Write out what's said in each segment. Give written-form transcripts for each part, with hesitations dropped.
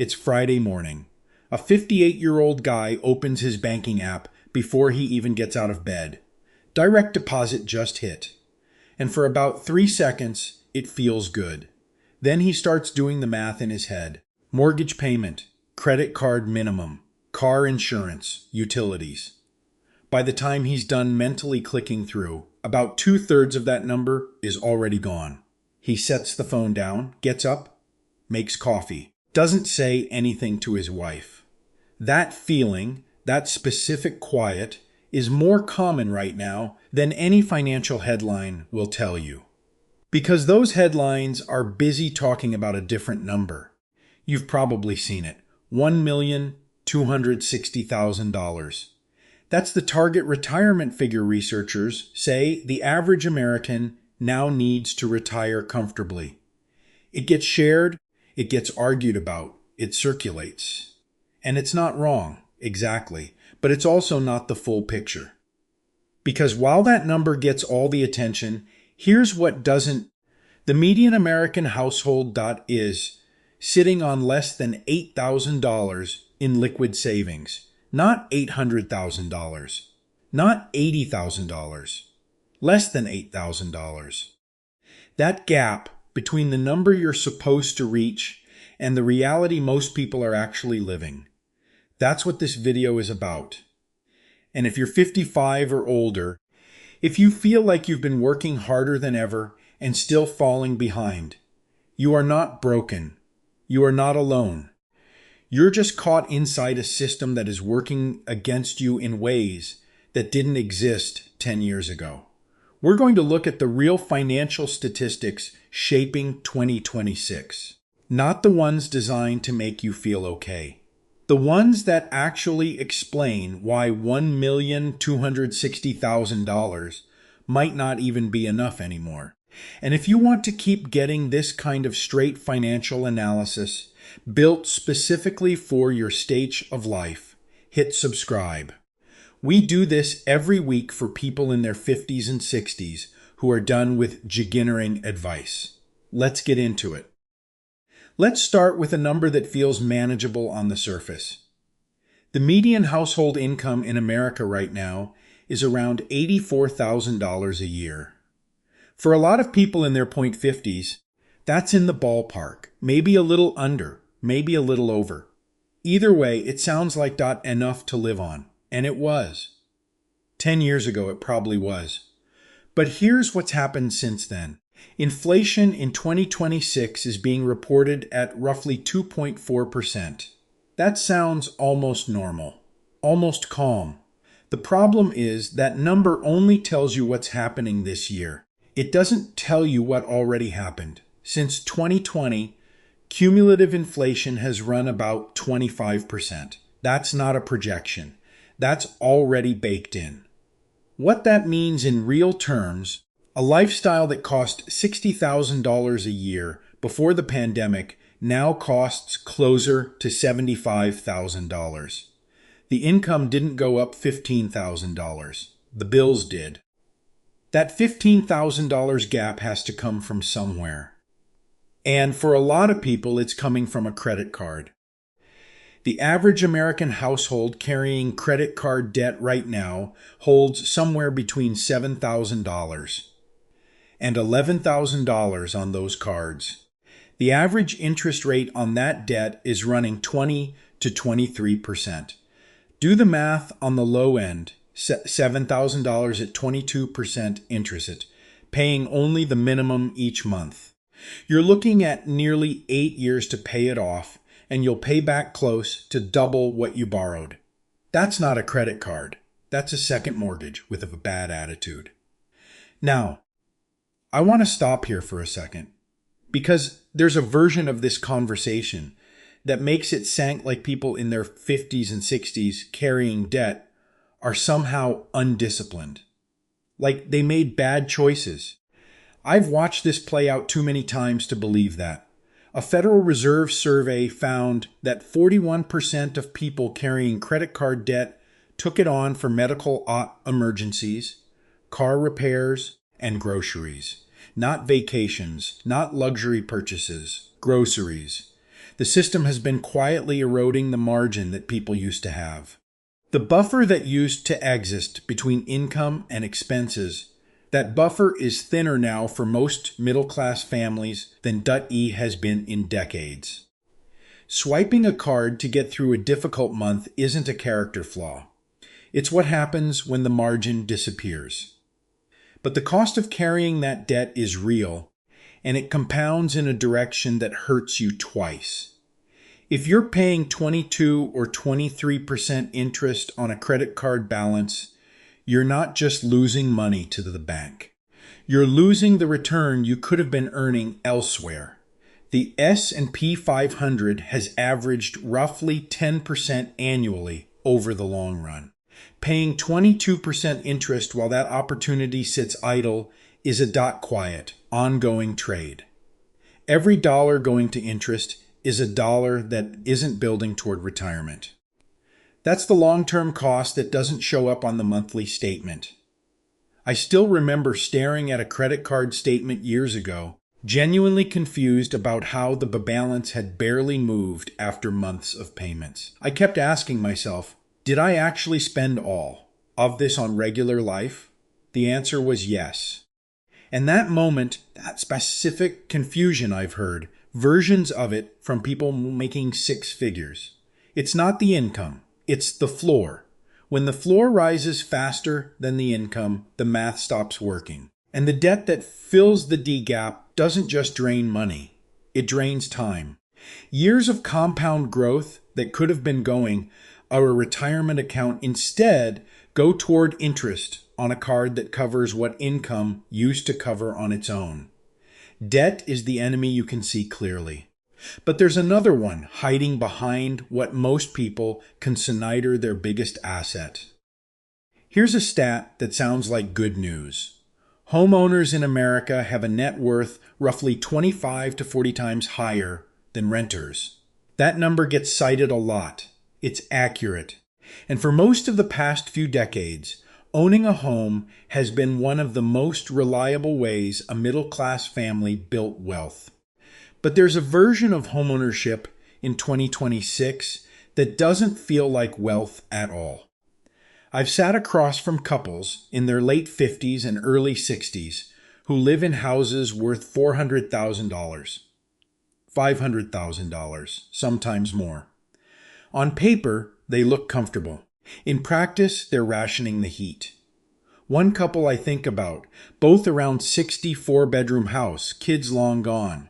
It's Friday morning. A 58-year-old guy opens his banking app before he even gets out of bed. Direct deposit just hit. And for about 3 seconds, it feels good. Then he starts doing the math in his head. Mortgage payment, credit card minimum, car insurance, utilities. By the time he's done mentally clicking through, about 2/3 of that number is already gone. He sets the phone down, gets up, makes coffee, doesn't say anything to his wife. That feeling, that specific quiet, is more common right now than any financial headline will tell you. Because those headlines are busy talking about a different number. You've probably seen it. $1,260,000. That's the target retirement figure researchers say the average American now needs to retire comfortably. It gets shared, it gets argued about, it circulates. And it's not wrong, exactly, but it's also not the full picture. Because while that number gets all the attention, here's what doesn't. The median American household is sitting on less than $8,000 in liquid savings. Not $800,000. Not $80,000. Less than $8,000. That gap between the number you're supposed to reach and the reality most people are actually living. That's what this video is about. And if you're 55 or older, if you feel like you've been working harder than ever and still falling behind, you are not broken. You are not alone. You're just caught inside a system that is working against you in ways that didn't exist 10 years ago. We're going to look at the real financial statistics shaping 2026, not the ones designed to make you feel okay. The ones that actually explain why $1,260,000 might not even be enough anymore. And if you want to keep getting this kind of straight financial analysis built specifically for your stage of life, hit subscribe. We do this every week for people in their 50s and 60s who are done with beginnering advice. Let's get into it. Let's start with a number that feels manageable on the surface. The median household income in America right now is around $84,000 a year. For a lot of people in their .50s, that's in the ballpark, maybe a little under, maybe a little over. Either way, it sounds like enough to live on, and it was. 10 years ago, it probably was. But here's what's happened since then. Inflation in 2026 is being reported at roughly 2.4%. That sounds almost normal, almost calm. The problem is that number only tells you what's happening this year. It doesn't tell you what already happened. Since 2020, cumulative inflation has run about 25%. That's not a projection. That's already baked in. What that means in real terms, a lifestyle that cost $60,000 a year before the pandemic now costs closer to $75,000. The income didn't go up $15,000. The bills did. That $15,000 gap has to come from somewhere. And for a lot of people, it's coming from a credit card. The average American household carrying credit card debt right now holds somewhere between $7,000 and $11,000 on those cards. The average interest rate on that debt is running 20 to 23%. Do the math on the low end, $7,000 at 22% interest, paying only the minimum each month. You're looking at nearly 8 years to pay it off, and you'll pay back close to double what you borrowed. That's not a credit card. That's a second mortgage with a bad attitude. Now, I want to stop here for a second, because there's a version of this conversation that makes it sound like people in their 50s and 60s carrying debt are somehow undisciplined. Like they made bad choices. I've watched this play out too many times to believe that. A Federal Reserve survey found that 41% of people carrying credit card debt took it on for medical emergencies, car repairs, and groceries. Not vacations, not luxury purchases, groceries. The system has been quietly eroding the margin that people used to have. The buffer that used to exist between income and expenses, that buffer is thinner now for most middle-class families than .e has been in decades. Swiping a card to get through a difficult month isn't a character flaw. It's what happens when the margin disappears. But the cost of carrying that debt is real, and it compounds in a direction that hurts you twice. If you're paying 22 or 23% interest on a credit card balance, you're not just losing money to the bank. You're losing the return you could have been earning elsewhere. The S&P 500 has averaged roughly 10% annually over the long run. Paying 22% interest while that opportunity sits idle is a quiet, ongoing trade. Every dollar going to interest is a dollar that isn't building toward retirement. That's the long-term cost that doesn't show up on the monthly statement. I still remember staring at a credit card statement years ago, genuinely confused about how the balance had barely moved after months of payments. I kept asking myself, did I actually spend all of this on regular life? The answer was yes. And that moment, that specific confusion I've heard, versions of it from people making six figures. It's not the income, it's the floor. When the floor rises faster than the income, the math stops working. And the debt that fills the D gap doesn't just drain money, it drains time. Years of compound growth that could have been going a retirement account instead go toward interest on a card that covers what income used to cover on its own. Debt is the enemy you can see clearly. But there's another one hiding behind what most people consider their biggest asset. Here's a stat that sounds like good news. Homeowners in America have a net worth roughly 25 to 40 times higher than renters. That number gets cited a lot. It's accurate. And for most of the past few decades, owning a home has been one of the most reliable ways a middle-class family built wealth. But there's a version of homeownership in 2026 that doesn't feel like wealth at all. I've sat across from couples in their late 50s and early 60s who live in houses worth $400,000, $500,000, sometimes more. On paper, they look comfortable. In practice, they're rationing the heat. One couple I think about, both around 60 four-bedroom house, kids long gone.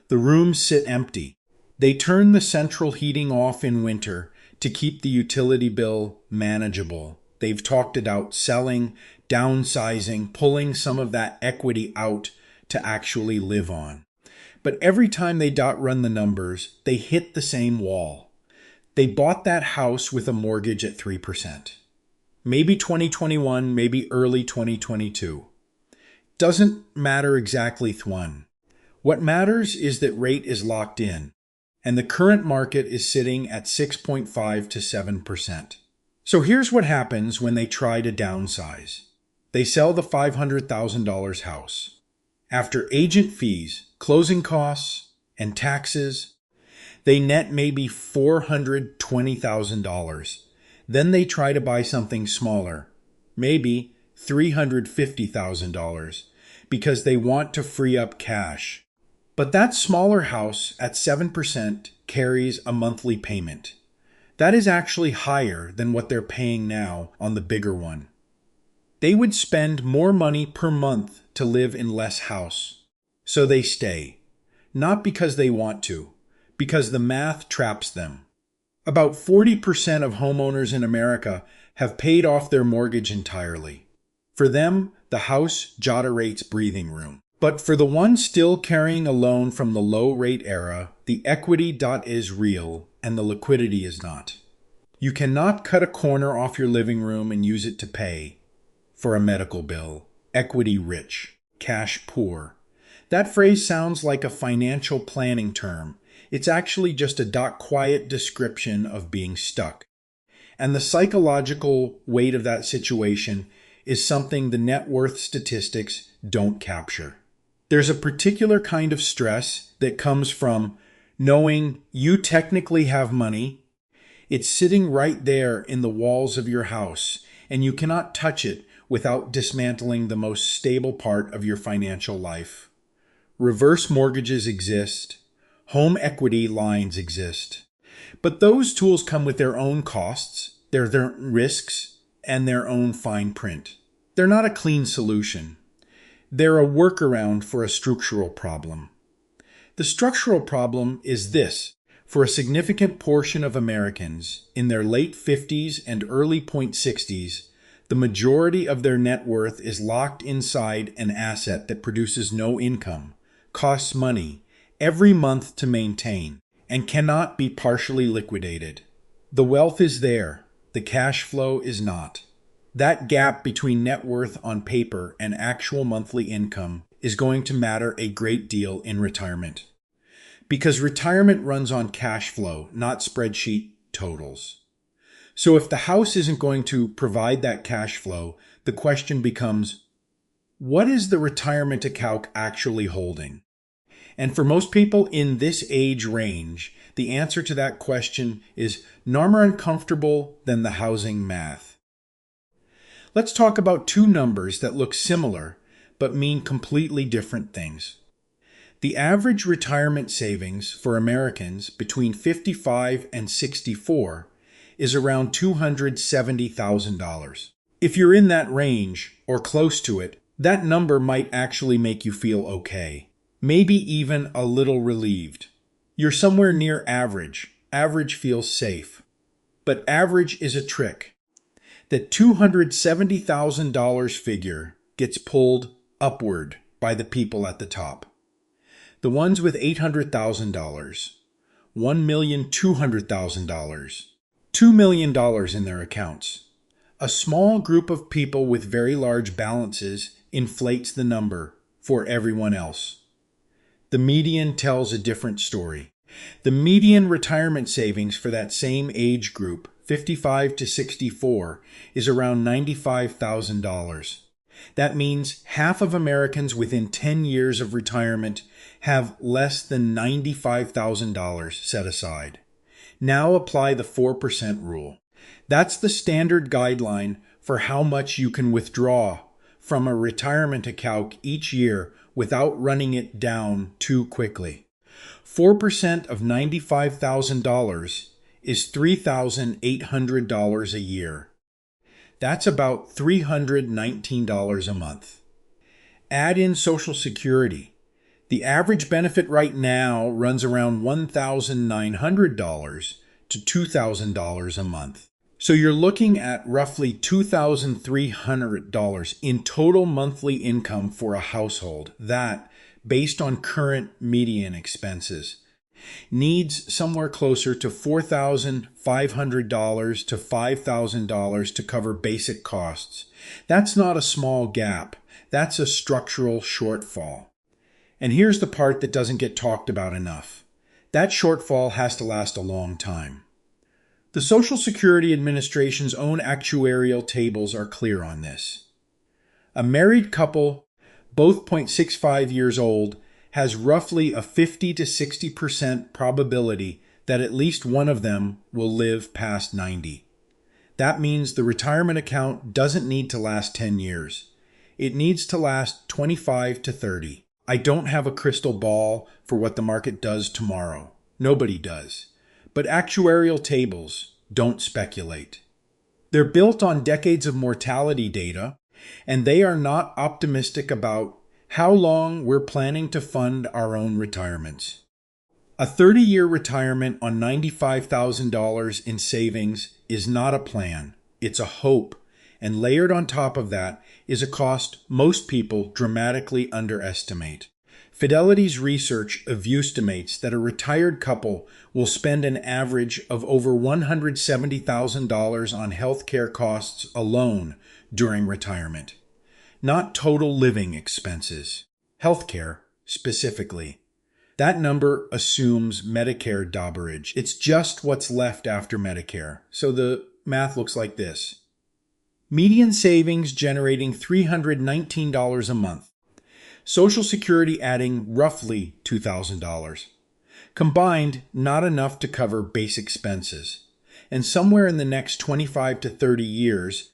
The rooms sit empty. They turn the central heating off in winter to keep the utility bill manageable. They've talked about selling, downsizing, pulling some of that equity out to actually live on. But every time they run the numbers, they hit the same wall. They bought that house with a mortgage at 3%. Maybe 2021, maybe early 2022. Doesn't matter exactly when. What matters is that rate is locked in, and the current market is sitting at 6.5 to 7%. So here's what happens when they try to downsize. They sell the $500,000 house. After agent fees, closing costs, and taxes, they net maybe $420,000. Then they try to buy something smaller, maybe $350,000, because they want to free up cash. But that smaller house at 7% carries a monthly payment. That is actually higher than what they're paying now on the bigger one. They would spend more money per month to live in less house. So they stay. Not because they want to, because the math traps them. About 40% of homeowners in America have paid off their mortgage entirely. For them, the house generates breathing room. But for the ones still carrying a loan from the low-rate era, the equity is real and the liquidity is not. You cannot cut a corner off your living room and use it to pay for a medical bill. Equity rich, cash poor. That phrase sounds like a financial planning term. It's actually just a quiet description of being stuck. And the psychological weight of that situation is something the net worth statistics don't capture. There's a particular kind of stress that comes from knowing you technically have money, it's sitting right there in the walls of your house, and you cannot touch it without dismantling the most stable part of your financial life. Reverse mortgages exist. Home equity lines exist. But those tools come with their own costs, their risks, and their own fine print. They're not a clean solution. They're a workaround for a structural problem. The structural problem is this. For a significant portion of Americans in their late 50s and early 60s, the majority of their net worth is locked inside an asset that produces no income, costs money every month to maintain, and cannot be partially liquidated. The wealth is there, the cash flow is not. That gap between net worth on paper and actual monthly income is going to matter a great deal in retirement. Because retirement runs on cash flow, not spreadsheet totals. So if the house isn't going to provide that cash flow, the question becomes, what is the retirement account actually holding? And for most people in this age range, the answer to that question is no more uncomfortable than the housing math. Let's talk about two numbers that look similar but mean completely different things. The average retirement savings for Americans between 55 and 64 is around $270,000. If you're in that range or close to it, that number might actually make you feel okay, maybe even a little relieved. You're somewhere near average. Average feels safe. But average is a trick. That $270,000 figure gets pulled upward by the people at the top. The ones with $800,000, $1,200,000, $2 million in their accounts. A small group of people with very large balances inflates the number for everyone else. The median tells a different story. The median retirement savings for that same age group, 55 to 64, is around $95,000. That means half of Americans within 10 years of retirement have less than $95,000 set aside. Now apply the 4% rule. That's the standard guideline for how much you can withdraw from a retirement account each year without running it down too quickly. 4% of $95,000 is $3,800 a year. That's about $319 a month. Add in Social Security. The average benefit right now runs around $1,900 to $2,000 a month. So you're looking at roughly $2,300 in total monthly income for a household. That, based on current median expenses, needs somewhere closer to $4,500 to $5,000 to cover basic costs. That's not a small gap. That's a structural shortfall. And here's the part that doesn't get talked about enough. That shortfall has to last a long time. The Social Security Administration's own actuarial tables are clear on this. A married couple, both 0.65 years old, has roughly a 50 to 60% probability that at least one of them will live past 90. That means the retirement account doesn't need to last 10 years. It needs to last 25 to 30. I don't have a crystal ball for what the market does tomorrow. Nobody does. But actuarial tables don't speculate. They're built on decades of mortality data, and they are not optimistic about how long we're planning to fund our own retirements. A 30-year retirement on $95,000 in savings is not a plan. It's a hope. And layered on top of that is a cost most people dramatically underestimate. Fidelity's research estimates that a retired couple will spend an average of over $170,000 on healthcare costs alone during retirement. Not total living expenses. Healthcare, specifically. That number assumes Medicare dauberage. It's just what's left after Medicare. So the math looks like this. Median savings generating $319 a month. Social Security adding roughly $2,000. Combined, not enough to cover basic expenses. And somewhere in the next 25 to 30 years,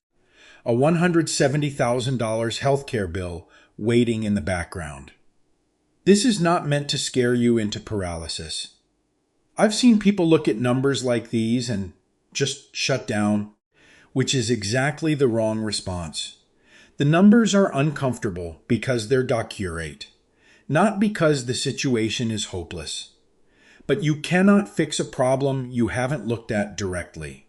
a $170,000 healthcare bill waiting in the background. This is not meant to scare you into paralysis. I've seen people look at numbers like these and just shut down, which is exactly the wrong response. The numbers are uncomfortable because they're docurate, not because the situation is hopeless. But you cannot fix a problem you haven't looked at directly.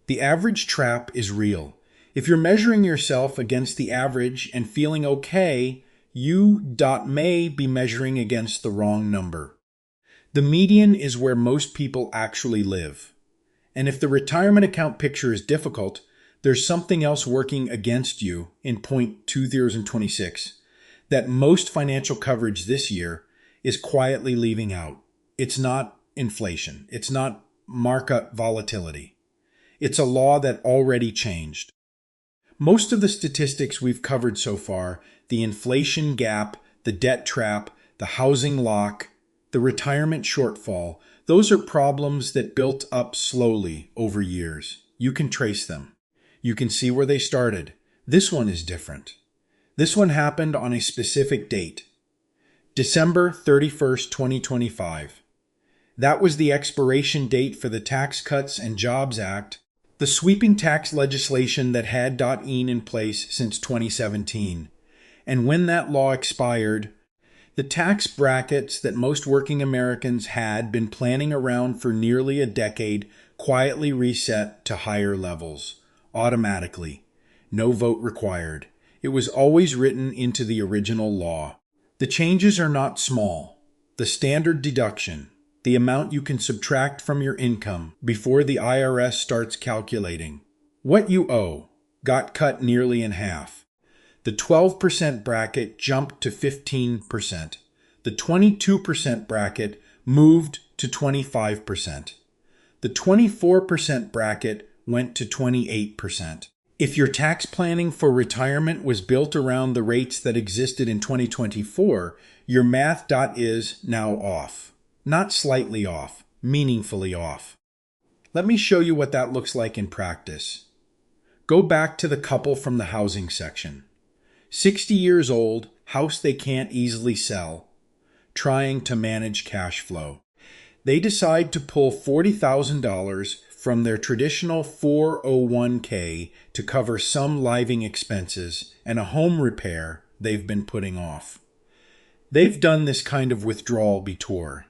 The average trap is real. If you're measuring yourself against the average and feeling okay, you may be measuring against the wrong number. The median is where most people actually live. And if the retirement account picture is difficult, there's something else working against you in point 2026 that most financial coverage this year is quietly leaving out. It's not inflation. It's not market volatility. It's a law that already changed. Most of the statistics we've covered so far, the inflation gap, the debt trap, the housing lock, the retirement shortfall, those are problems that built up slowly over years. You can trace them. You can see where they started. This one is different. This one happened on a specific date, December 31st, 2025. That was the expiration date for the Tax Cuts and Jobs Act, the sweeping tax legislation that had .in in place since 2017. And when that law expired, the tax brackets that most working Americans had been planning around for nearly a decade quietly reset to higher levels, automatically. No vote required. It was always written into the original law. The changes are not small. The standard deduction, the amount you can subtract from your income before the IRS starts calculating what you owe, got cut nearly in half. The 12% bracket jumped to 15%. The 22% bracket moved to 25%. The 24% bracket went to 28%. If your tax planning for retirement was built around the rates that existed in 2024, your math is now off. Not slightly off, meaningfully off. Let me show you what that looks like in practice. Go back to the couple from the housing section. 60 years old, house they can't easily sell, trying to manage cash flow. They decide to pull $40,000 from their traditional 401k to cover some living expenses and a home repair they've been putting off. They've done this kind of withdrawal before.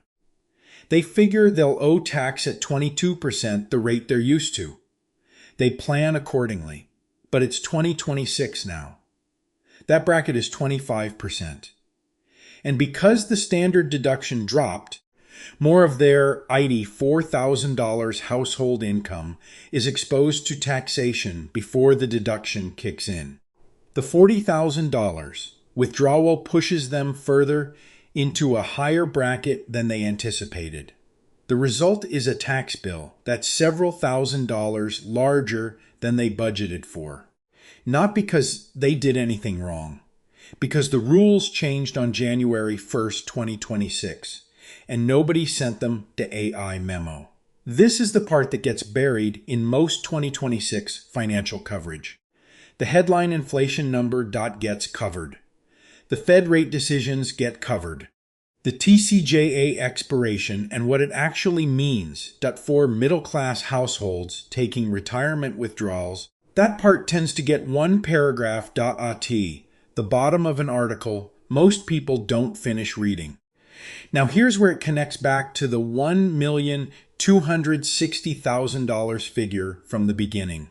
They figure they'll owe tax at 22%, the rate they're used to. They plan accordingly, but it's 2026 now. That bracket is 25%. And because the standard deduction dropped, more of their $4,000 household income is exposed to taxation before the deduction kicks in. The $40,000 withdrawal pushes them further into a higher bracket than they anticipated. The result is a tax bill that's several $1,000s larger than they budgeted for. Not because they did anything wrong, because the rules changed on January 1st, 2026, and nobody sent them the AI memo. This is the part that gets buried in most 2026 financial coverage. The headline inflation number gets covered. The Fed rate decisions get covered. The TCJA expiration and what it actually means for middle-class households taking retirement withdrawals, that part tends to get one paragraph .at, the bottom of an article most people don't finish reading. Now here's where it connects back to the $1,260,000 figure from the beginning.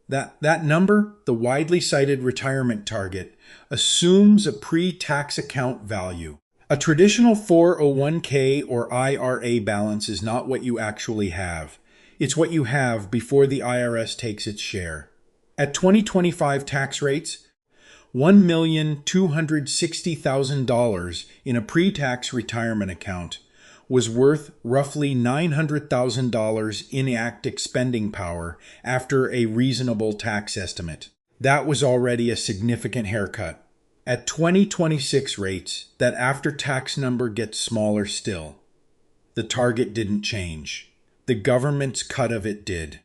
That number, the widely cited retirement target, assumes a pre-tax account value. A traditional 401k or IRA balance is not what you actually have. It's what you have before the IRS takes its share. At 2025 tax rates, $1,260,000 in a pre-tax retirement account was worth roughly $900,000 in active spending power after a reasonable tax estimate. That was already a significant haircut. At 2026 rates, that after-tax number gets smaller still. The target didn't change. The government's cut of it did.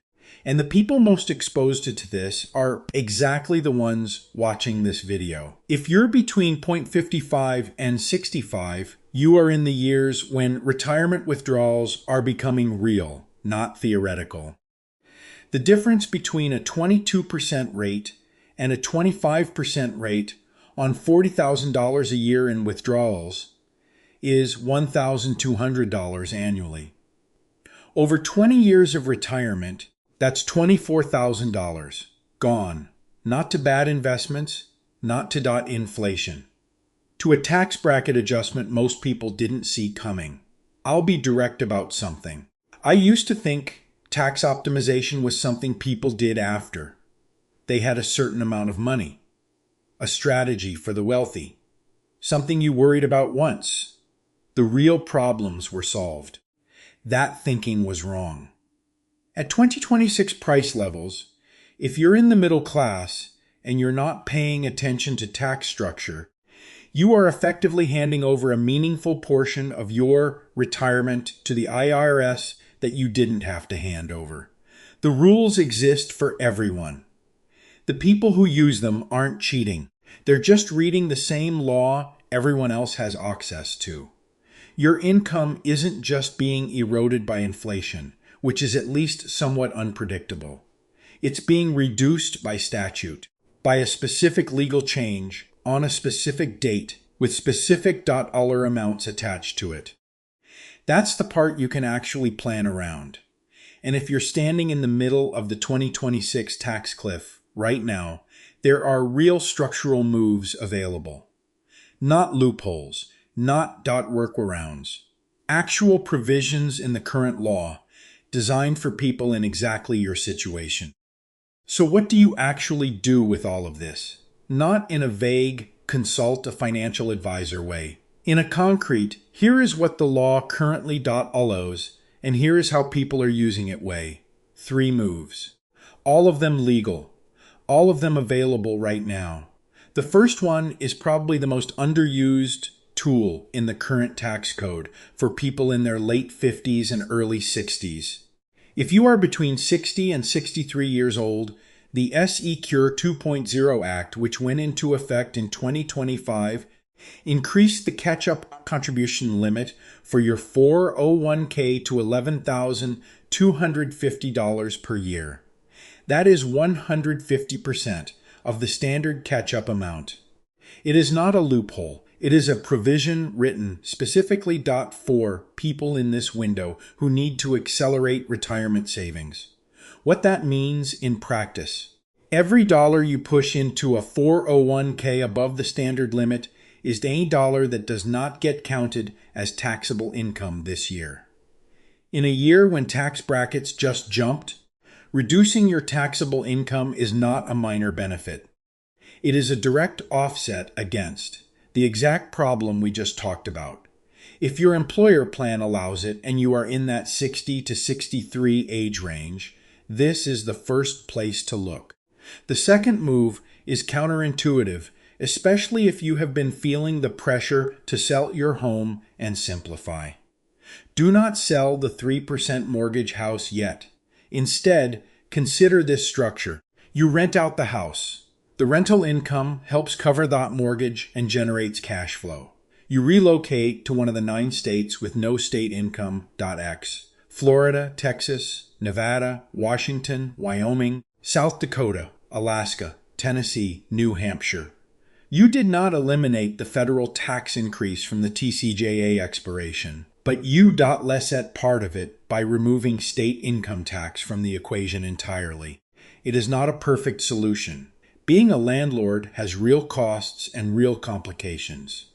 And the people most exposed to this are exactly the ones watching this video. If you're between 55 and 65, you are in the years when retirement withdrawals are becoming real, not theoretical. The difference between a 22% rate and a 25% rate on $40,000 a year in withdrawals is $1,200 annually. Over 20 years of retirement, that's $24,000 gone, not to bad investments, not to inflation, to a tax bracket adjustment most people didn't see coming. I'll be direct about something. I used to think tax optimization was something people did after they had a certain amount of money, a strategy for the wealthy, something you worried about once. The real problems were solved. That thinking was wrong. At 2026 price levels, if you're in the middle class and you're not paying attention to tax structure, you are effectively handing over a meaningful portion of your retirement to the IRS that you didn't have to hand over. The rules exist for everyone. The people who use them aren't cheating. They're just reading the same law everyone else has access to. Your income isn't just being eroded by inflation, which is at least somewhat unpredictable. It's being reduced by statute, by a specific legal change on a specific date with specific dollar amounts attached to it. That's the part you can actually plan around. And if you're standing in the middle of the 2026 tax cliff right now, there are real structural moves available. Not loopholes, not workarounds. Actual provisions in the current law designed for people in exactly your situation. So what do you actually do with all of this? Not in a vague, consult a financial advisor way. In a concrete, here is what the law currently allows, and here is how people are using it way. 3 moves. All of them legal. All of them available right now. The first one is probably the most underused tool in the current tax code for people in their late 50s and early 60s. If you are between 60 and 63 years old, the SE Cure 2.0 Act, which went into effect in 2025, increased the catch-up contribution limit for your 401k to $11,250 per year. That is 150% of the standard catch-up amount. It is not a loophole. It is a provision written specifically for people in this window who need to accelerate retirement savings. What that means in practice: every dollar you push into a 401k above the standard limit is any dollar that does not get counted as taxable income this year. In a year when tax brackets just jumped, reducing your taxable income is not a minor benefit. It is a direct offset against the exact problem we just talked about. If your employer plan allows it and you are in that 60 to 63 age range, this is the first place to look. The second move is counterintuitive, especially if you have been feeling the pressure to sell your home and simplify. Do not sell the 3% mortgage house yet. Instead, consider this structure. You rent out the house. The rental income helps cover that mortgage and generates cash flow. You relocate to one of the 9 states with no state income. X. Florida, Texas, Nevada, Washington, Wyoming, South Dakota, Alaska, Tennessee, New Hampshire. You did not eliminate the federal tax increase from the TCJA expiration, but you lesset part of it by removing state income tax from the equation entirely. It is not a perfect solution. Being a landlord has real costs and real complications.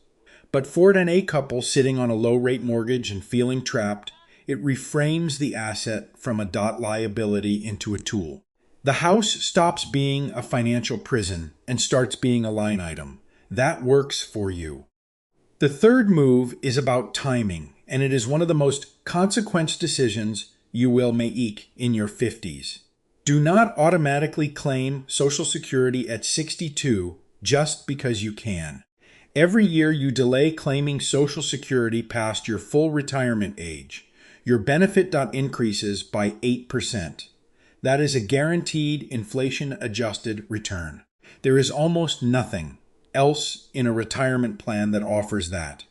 But for a couple sitting on a low-rate mortgage and feeling trapped, it reframes the asset from a liability into a tool. The house stops being a financial prison and starts being a line item. That works for you. The third move is about timing, and it is one of the most consequential decisions you will make in your 50s. Do not automatically claim Social Security at 62 just because you can. Every year you delay claiming Social Security past your full retirement age, your benefit increases by 8%. That is a guaranteed inflation-adjusted return. There is almost nothing else in a retirement plan that offers that.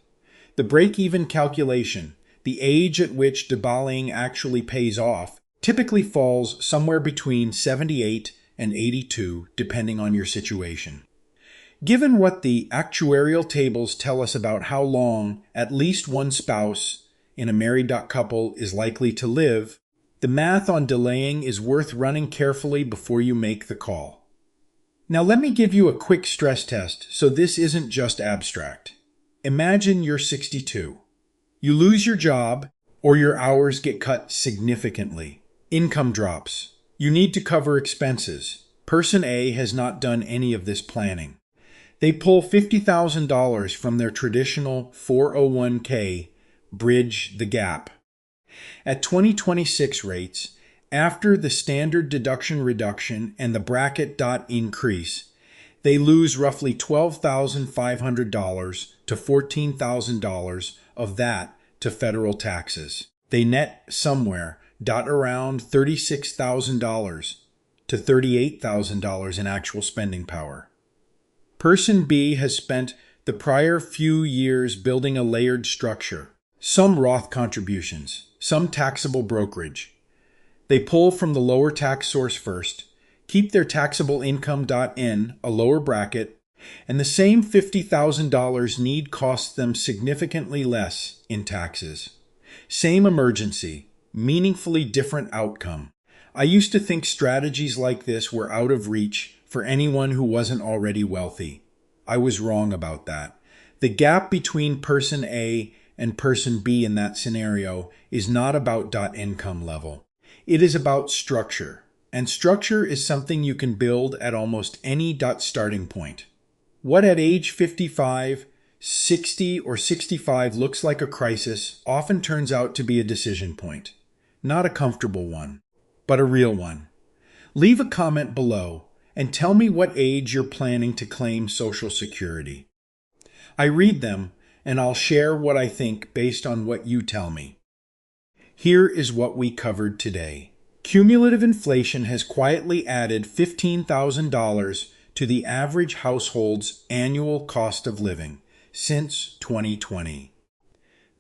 The break-even calculation, the age at which delaying actually pays off, typically falls somewhere between 78 and 82, depending on your situation. Given what the actuarial tables tell us about how long at least one spouse in a married couple is likely to live, the math on delaying is worth running carefully before you make the call. Now let me give you a quick stress test so this isn't just abstract. Imagine you're 62. You lose your job or your hours get cut significantly. Income drops. You need to cover expenses. Person A has not done any of this planning. They pull $50,000 from their traditional 401k, bridge the gap. At 2026 rates, after the standard deduction reduction and the bracket increase, they lose roughly $12,500 to $14,000 of that to federal taxes. They net somewhere around $36,000 to $38,000 in actual spending power. Person B has spent the prior few years building a layered structure, some Roth contributions, some taxable brokerage. They pull from the lower tax source first, keep their taxable income in a lower bracket, and the same $50,000 need costs them significantly less in taxes. Same emergency, meaningfully different outcome. I used to think strategies like this were out of reach for anyone who wasn't already wealthy. I was wrong about that. The gap between person A and person B in that scenario is not about income level. It is about structure. And structure is something you can build at almost any starting point. What at age 55, 60, or 65 looks like a crisis often turns out to be a decision point. Not a comfortable one, but a real one. Leave a comment below and tell me what age you're planning to claim Social Security. I read them, and I'll share what I think based on what you tell me. Here is what we covered today. Cumulative inflation has quietly added $15,000 to the average household's annual cost of living since 2020.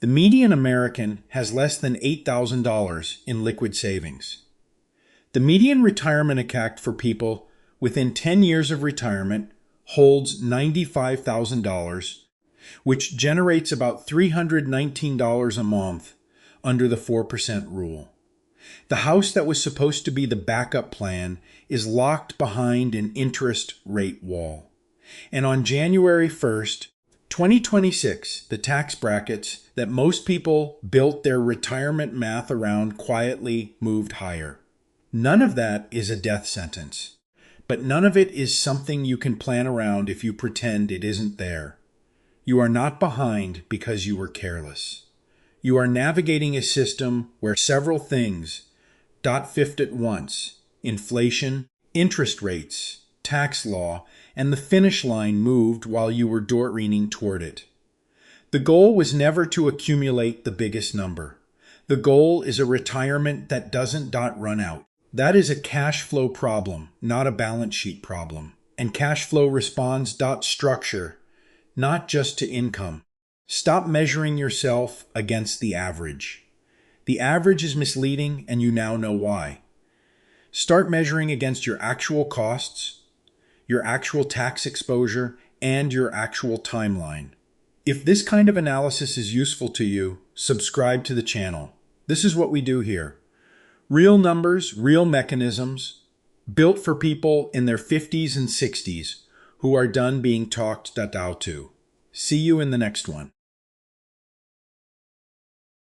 The median American has less than $8,000 in liquid savings. The median retirement account for people within 10 years of retirement holds $95,000, which generates about $319 a month under the 4% rule. The house that was supposed to be the backup plan is locked behind an interest rate wall. And on January 1st, 2026, the tax brackets that most people built their retirement math around quietly moved higher. None of that is a death sentence. But none of it is something you can plan around if you pretend it isn't there. You are not behind because you were careless. You are navigating a system where several things fifth at once: inflation, interest rates, tax law, and the finish line moved while you were leaning toward it. The goal was never to accumulate the biggest number. The goal is a retirement that doesn't run out. That is a cash flow problem, not a balance sheet problem. And cash flow responds structure, not just to income. Stop measuring yourself against the average. The average is misleading, and you now know why. Start measuring against your actual costs, your actual tax exposure, and your actual timeline. If this kind of analysis is useful to you, subscribe to the channel. This is what we do here. Real numbers, real mechanisms, built for people in their 50s and 60s who are done being talked to. See you in the next one.